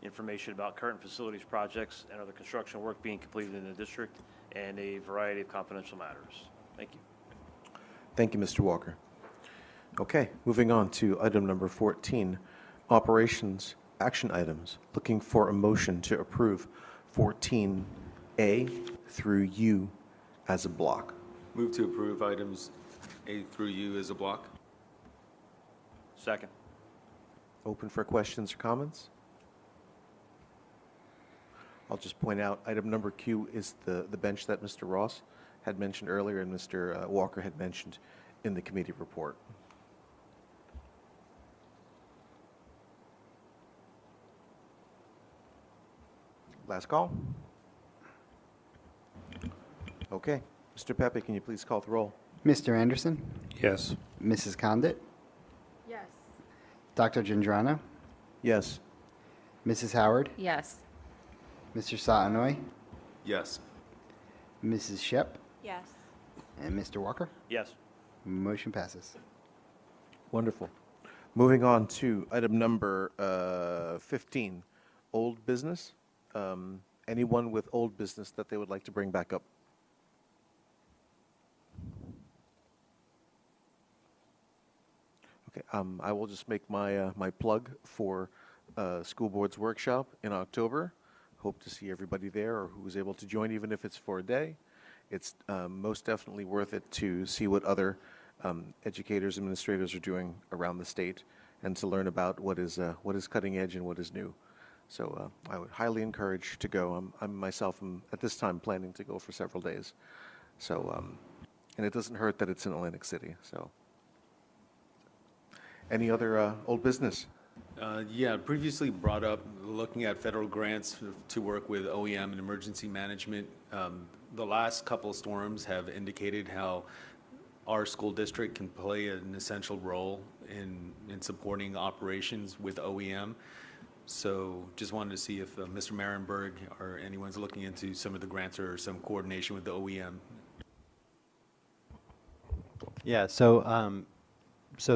information about current facilities projects and other construction work being completed in the district, and a variety of confidential matters. Thank you. Thank you, Mr. Walker. Okay, moving on to item number 14, operations action items. Looking for a motion to approve 14A through U as a block. Move to approve items A through U as a block. Second. Open for questions or comments? I'll just point out, item number Q is the bench that Mr. Ross had mentioned earlier and Mr. Walker had mentioned in the committee report. Last call? Okay. Mr. Pepe, can you please call the roll? Mr. Anderson, Yes. Mrs. Condit, Yes. Dr. Gendrano, Yes. Mrs. Howard, Yes. Mr. Satinoy, Yes. Mrs. Shep, Yes. and Mr. Walker. Yes. Motion passes. Wonderful. Moving on to item number 15, old business. Anyone with old business that they would like to bring back up? Okay, I will just make my plug for School Board's workshop in October. Hope to see everybody there or who's able to join, even if it's for a day. It's most definitely worth it to see what other educators, administrators are doing around the state and to learn about what is cutting edge and what is new. So I would highly encourage to go. I'm myself at this time planning to go for several days. So, and it doesn't hurt that it's in Atlantic City. So, any other old business? Yeah, previously brought up looking at federal grants to work with OEM and emergency management. The last couple of storms have indicated how our school district can play an essential role in supporting operations with OEM. So just wanted to see if Mr. Marenberg or anyone's looking into some of the grants or some coordination with the OEM. Yeah, so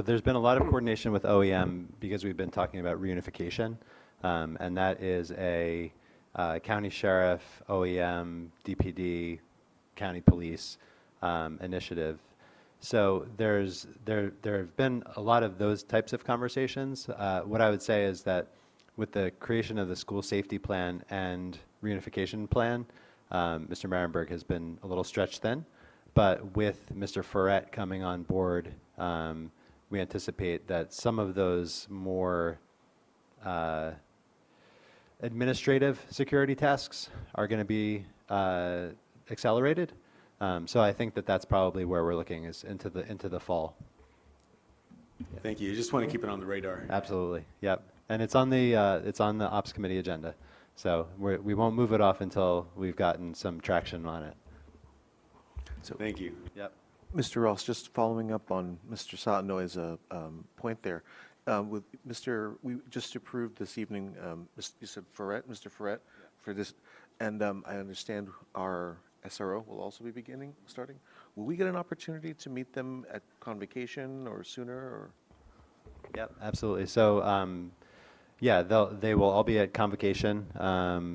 there's been a lot of coordination with OEM because we've been talking about reunification. And that is a county sheriff, OEM, DPD, county police initiative. So there have been a lot of those types of conversations. What I would say is that with the creation of the school safety plan and reunification plan, Mr. Marenberg has been a little stretched thin, but with Mr. Ferret coming on board, we anticipate that some of those more administrative security tasks are going to be accelerated. So I think that that's probably where we're looking, is into the fall. Thank you. You just want to keep it on the radar. Absolutely. Yep. And it's on the ops committee agenda. So we won't move it off until we've gotten some traction on it. So, Thank you. Yep. Mr. Ross, just following up on Mr. Satinoy's point there, with we just approved this evening, you said Mr. Ferret, for this, and I understand our SRO will also be starting. Will we get an opportunity to meet them at convocation or sooner? Or? Yep, absolutely. So, yeah, they will all be at convocation.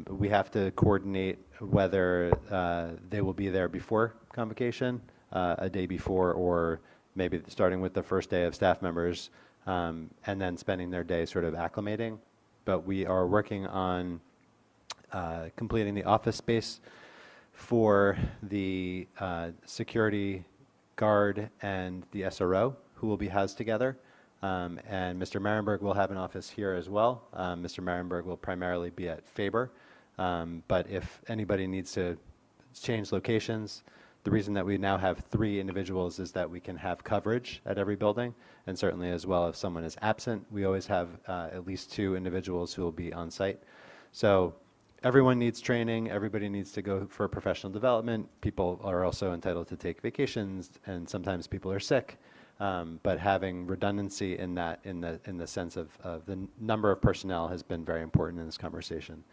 We have to coordinate whether they will be there before convocation, a day before, or maybe starting with the first day of staff members, and then spending their day sort of acclimating. But we are working on completing the office space for the security guard and the SRO, who will be housed together. And Mr. Marenberg will have an office here as well. Mr. Marenberg will primarily be at Faber. But if anybody needs to change locations, the reason that we now have 3 individuals is that we can have coverage at every building. And certainly as well, if someone is absent, we always have at least 2 individuals who will be on site. So everyone needs training. Everybody needs to go for professional development. People are also entitled to take vacations, and sometimes people are sick. But having redundancy in that, in the sense of the number of personnel, has been very important in this conversation.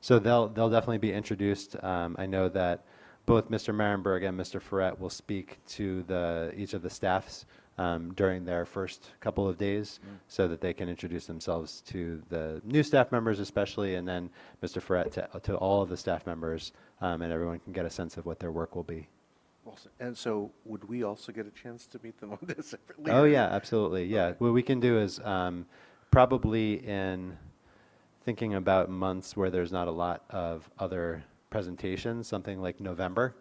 So they'll definitely be introduced. I know that both Mr. Marenberg and Mr. Ferret will speak to each of the staffs during their first couple of days, so that they can introduce themselves to the new staff members especially, and then Mr. Ferret to all of the staff members, and everyone can get a sense of what their work will be. And so would we also get a chance to meet them on this separately? Oh, yeah, absolutely. Yeah. What we can do is probably in thinking about months where there's not a lot of other presentations, something like November.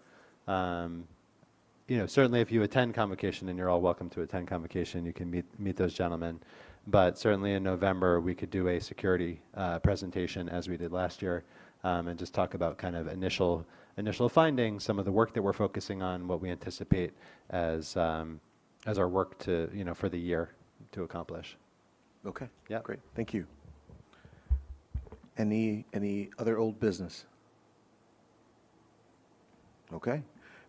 Certainly if you attend convocation, and you're all welcome to attend convocation, you can meet those gentlemen. But certainly in November, we could do a security presentation, as we did last year, and just talk about kind of initial findings, some of the work that we're focusing on, what we anticipate as our work to, for the year to accomplish. Okay. Yeah. Great. Thank you. Any other old business? Okay.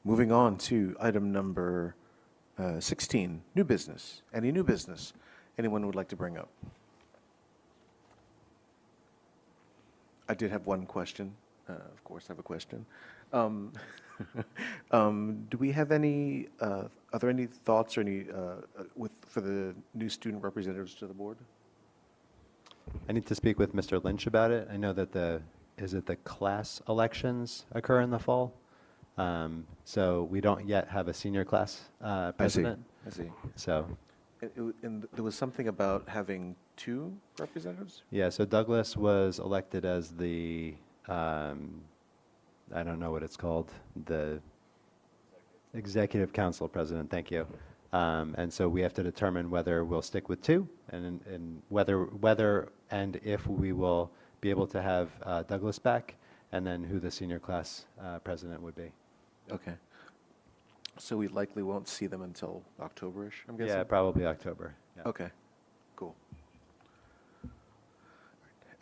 Moving on to item number 16, new business. Any new business anyone would like to bring up? I did have one question. Of course, I have a question. Do we have any, are there any thoughts or any, for the new student representatives to the board? I need to speak with Mr. Lynch about it. I know that the class elections occur in the fall? So we don't yet have a senior class president. I see. So. And there was something about having 2 representatives? Yeah, so Douglas was elected as the, I don't know what it's called, the executive council president, thank you. And so we have to determine whether we'll stick with 2, and whether and if we will be able to have Douglas back, and then who the senior class president would be. Okay. So we likely won't see them until October-ish, I'm guessing? Yeah, probably October. Yeah. Okay, cool. All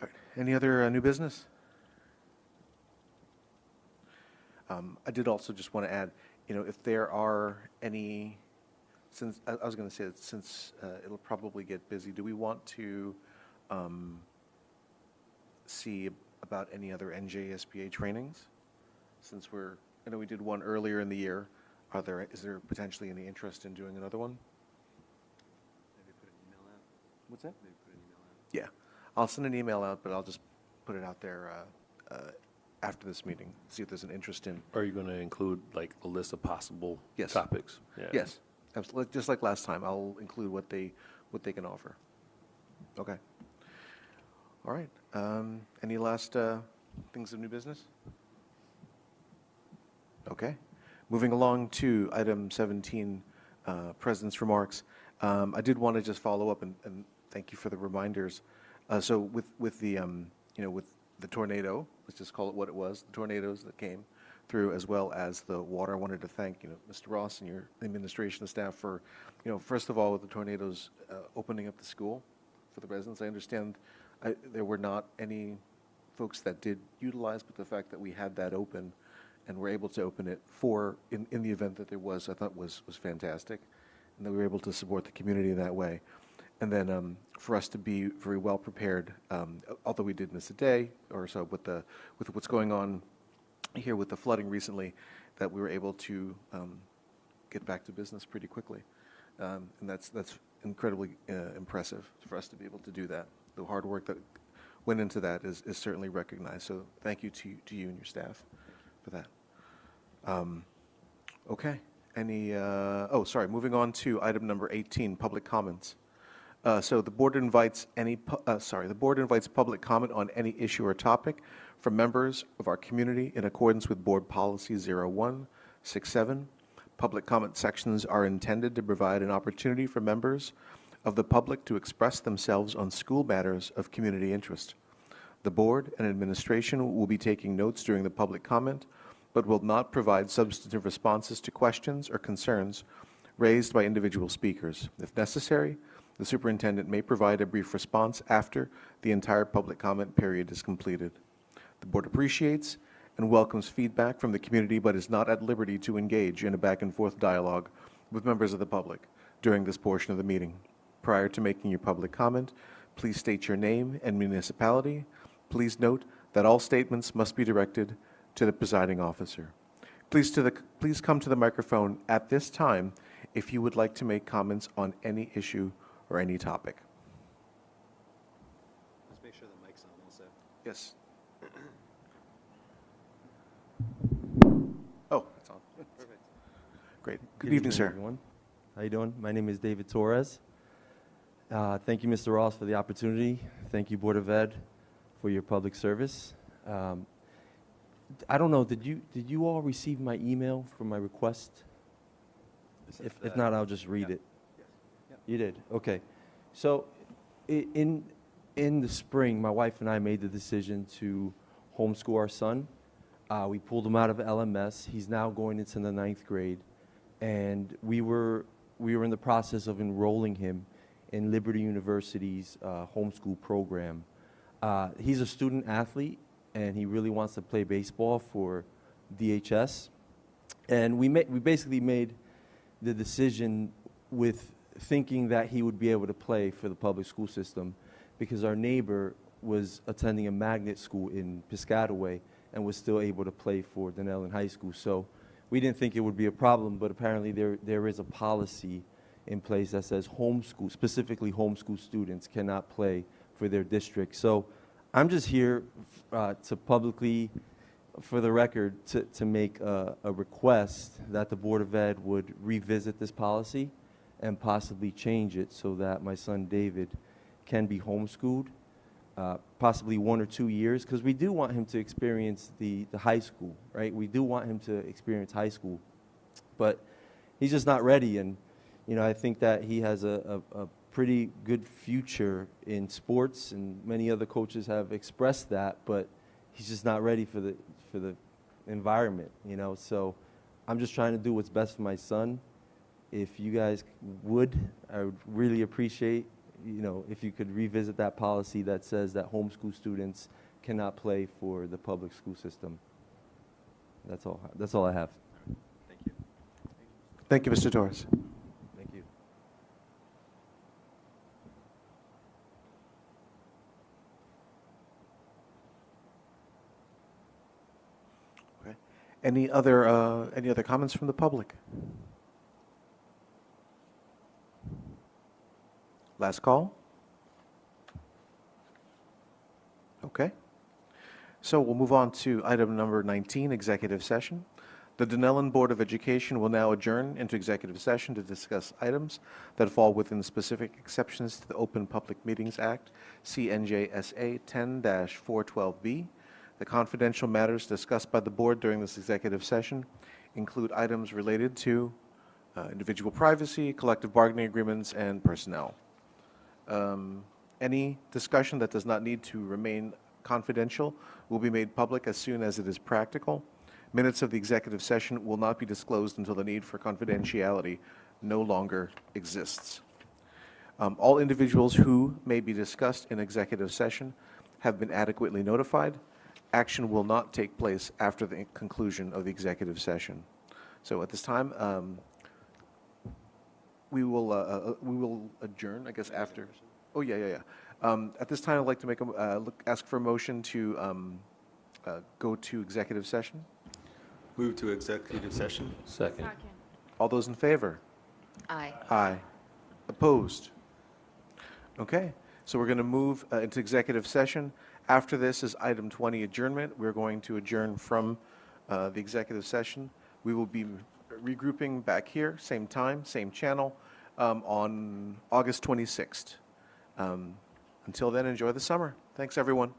right. Any other new business? I did also just want to add, if there are any, since I was going to say that since it'll probably get busy, do we want to see about any other NJSBA trainings? Since I know we did one earlier in the year. Is there potentially any interest in doing another one? Maybe put an email out. What's that? Maybe put an email out. Yeah, I'll send an email out, but I'll just put it out there after this meeting, see if there's an interest in. Are you going to include like a list of possible Yes. topics? Yeah. Yes, absolutely. Just like last time, I'll include what they can offer. Okay. All right. Any last things of new business? Okay. Moving along to item 17, President's remarks. I did want to just follow up and thank you for the reminders. So with the with the tornado, let's just call it what it was, the tornadoes that came through, as well as the water, I wanted to thank Mr. Ross and your administration and staff for first of all with the tornadoes opening up the school for the residents. I understand there were not any folks that did utilize, but the fact that we had that open and were able to open it in the event that there was, I thought was fantastic, and that we were able to support the community that way. And then for us to be very well prepared, although we did miss a day or so with what's going on here with the flooding recently, that we were able to get back to business pretty quickly, and that's incredibly impressive for us to be able to do that. The hard work that went into that is certainly recognized. So thank you to you and your staff for that. Okay. Moving on to item number 18, public comments. So the board invites public comment on any issue or topic from members of our community in accordance with Board Policy 0167. Public comment sections are intended to provide an opportunity for members of the public to express themselves on school matters of community interest. The board and administration will be taking notes during the public comment, but will not provide substantive responses to questions or concerns raised by individual speakers. If necessary, the superintendent may provide a brief response after the entire public comment period is completed. The board appreciates and welcomes feedback from the community, but is not at liberty to engage in a back-and-forth dialogue with members of the public during this portion of the meeting. Prior to making your public comment, please state your name and municipality. Please note that all statements must be directed to the presiding officer. Please come to the microphone at this time if you would like to make comments on any issue or any topic. Let's make sure the mic's on also. Yes. Oh, it's on. Perfect. Great. Good evening, sir. Everyone. How you doing? My name is David Torres. Thank you, Mr. Ross, for the opportunity. Thank you, Board of Ed, for your public service. I don't know, did you all receive my email for my request? If not, I'll just read it. Yep. You did? Okay. So in the spring, my wife and I made the decision to homeschool our son. We pulled him out of LMS. He's now going into the 9th grade. And we were in the process of enrolling him in Liberty University's homeschool program. He's a student athlete, and he really wants to play baseball for DHS. And we basically made the decision with thinking that he would be able to play for the public school system because our neighbor was attending a magnet school in Piscataway and was still able to play for Dunellen High School. So we didn't think it would be a problem, but apparently there is a policy in place that says specifically homeschool students cannot play for their district. So I'm just here to publicly, for the record, to make a request that the Board of Ed would revisit this policy and possibly change it so that my son David can be homeschooled, possibly 1 or 2 years, because we do want him to experience the high school, right? We do want him to experience high school, but he's just not ready. And I think that he has a pretty good future in sports, and many other coaches have expressed that, but he's just not ready for the environment, So I'm just trying to do what's best for my son. If you guys I would really appreciate, if you could revisit that policy that says that homeschool students cannot play for the public school system. That's all I have. Thank you. Thank you, Mr. Torres. Thank you. Okay. Any other comments from the public? Last call. Okay. So we'll move on to item number 19, executive session. The Dunellen Board of Education will now adjourn into executive session to discuss items that fall within specific exceptions to the Open Public Meetings Act, CNJSA 10-412B. The confidential matters discussed by the board during this executive session include items related to individual privacy, collective bargaining agreements, and personnel. Any discussion that does not need to remain confidential will be made public as soon as it is practical. Minutes of the executive session will not be disclosed until the need for confidentiality no longer exists. All individuals who may be discussed in executive session have been adequately notified. Action will not take place after the conclusion of the executive session. So at this time, we will adjourn, I guess, after. Oh, yeah. At this time, I'd like to make ask for a motion to go to executive session. Move to executive session. Second. All those in favor? Aye. Aye. Opposed? Okay, so we're going to move into executive session. After this is item 20, adjournment. We're going to adjourn from the executive session. We will be regrouping back here, same time, same channel, on August 26th. Until then, enjoy the summer. Thanks, everyone.